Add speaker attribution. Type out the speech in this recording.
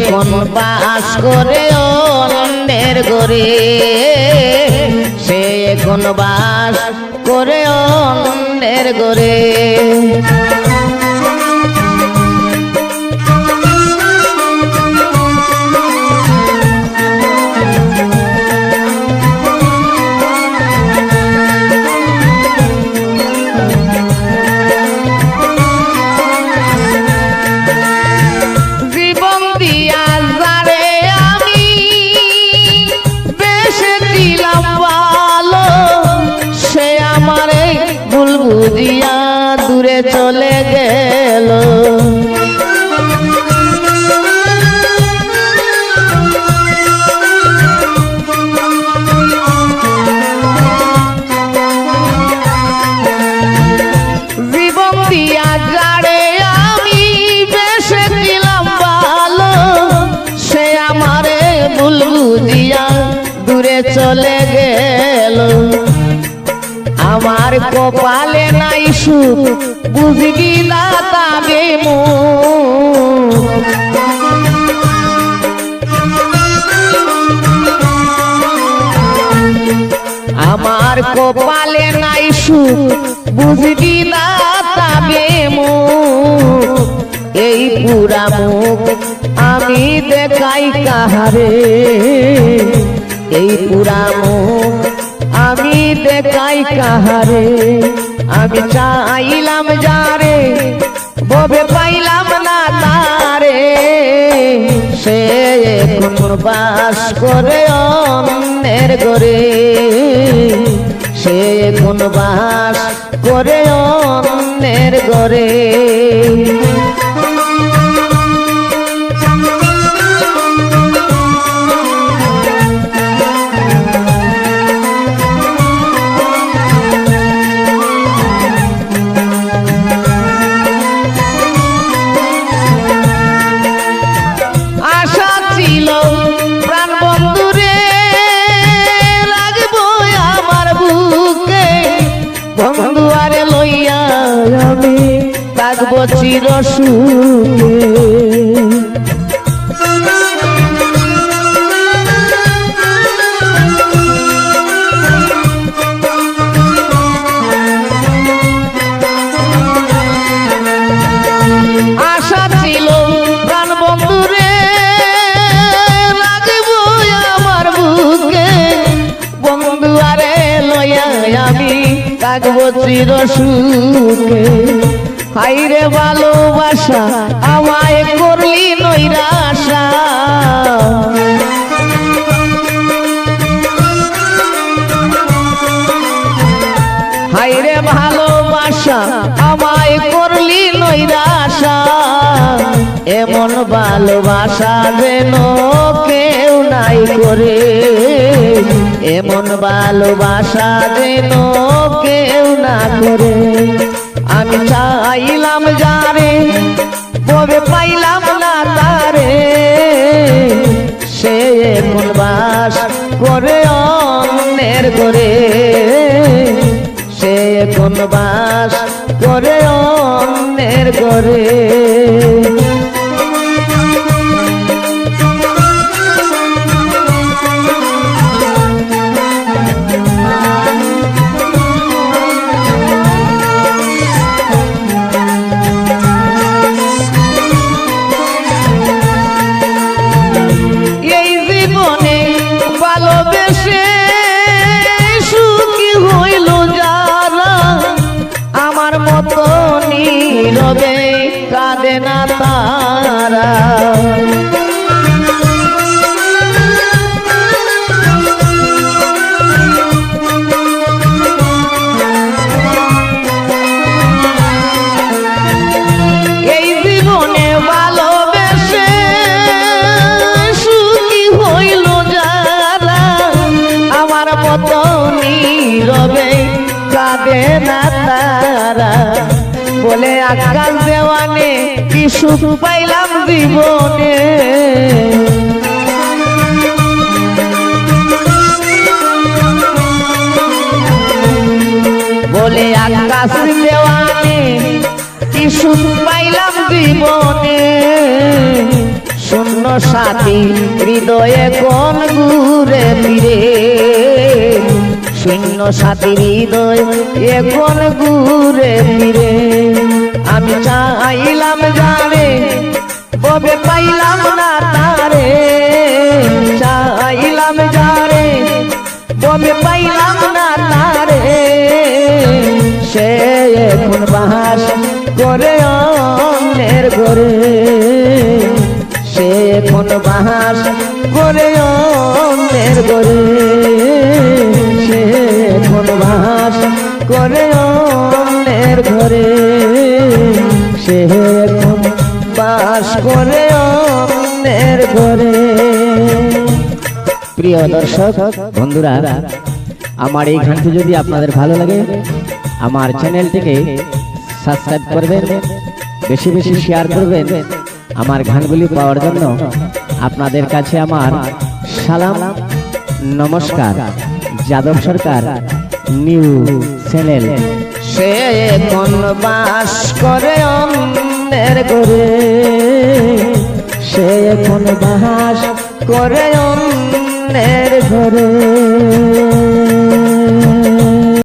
Speaker 1: এখন বাস করে অন্যের ঘরে, সে এখন বাস করে অন্যের ঘরে। বুঝিয়া দূরে চলে গেল, জীবন দিয়া যারে আমি বেসেছিলাম ভালো, সে আমারে ভুল বুঝিয়া দূরে চলে গেল। আমার কপালে নাই সুখ বুঝবি না তাবে মুখ, আমার কপালে নাই সুখ বুঝবি না তাবে মুখ। এই পুরা মুখ আমি দেখাই কাহারে, এই পুরা মুখ আমি দেখাই কাহারে। আমি চাইলাম যারে ববে পাইলাম না তারে, সে এখন বাস করে অন্যের ঘরে, সে এখন বাস করে অন্যের ঘরে। বন্ধুয়ারে লইয়া আমি থাকবো চির সুখে, আশা ছিল প্রাণ বন্ধুরে লাগবো আমার বুকে, বন্ধুয়ারে লইয়া আমি থাকবো চির সুখে। হাইরে ভালোবাসা আমায় করলি নৈরাশা, হাইরে ভালোবাসা আমায় করলি নৈরাশা। এমন ভালোবাসা যেন কেউ নাই করে, এমন ভালোবাসা যেন কেউ না করে। আমি চাইলাম যারে ববে পাইলাম না তারে, সে এখন বাস করে অন্যের ঘরে, সে এখন বাস করে অন্যের ঘরে। নীরবে কাঁদে না তারা, এই জীবনে ভালোবেসে সুখী হইল যারা, আমার মতো নীরবে কাঁদে না তারা। বলে আকাশ দেওয়ানে কি সুখ পাইলাম জীবনে, বলে আকাশ দেওয়ানে কি সুখ পাইলাম জীবনে। শূন্য সাথী হৃদয়ে কোন ঘুরে ফিরে, শূন্য সাথী হৃদয় এখন ঘুরে ফিরে। আমি চাইলাম যারে ববে পাইলাম না তারে, চাইলাম যারে ববে পাইলাম না তারে, সে এখন বাস করে অন্যের ঘরে, সে এখন বাস করে অন্যের ঘরে, সে এখন বাস করে অন্যের ঘরে, সে এখন বাস করে অন্যের ঘরে। প্রিয় দর্শক বন্ধুরা, আমার এই গানটি যদি আপনাদের ভালো লাগে আমার চ্যানেলটিকে সাবস্ক্রাইব করবেন, বেশি বেশি শেয়ার করবেন। আমার গানগুলি পাওয়ার জন্য আপনাদের কাছে আমার সালাম নমস্কার। যাদব সরকার নিউ চ্যানেল। সে এখন বাস করে অন্যের ঘরে, সে এখন বাস করে অন্যের ঘরে।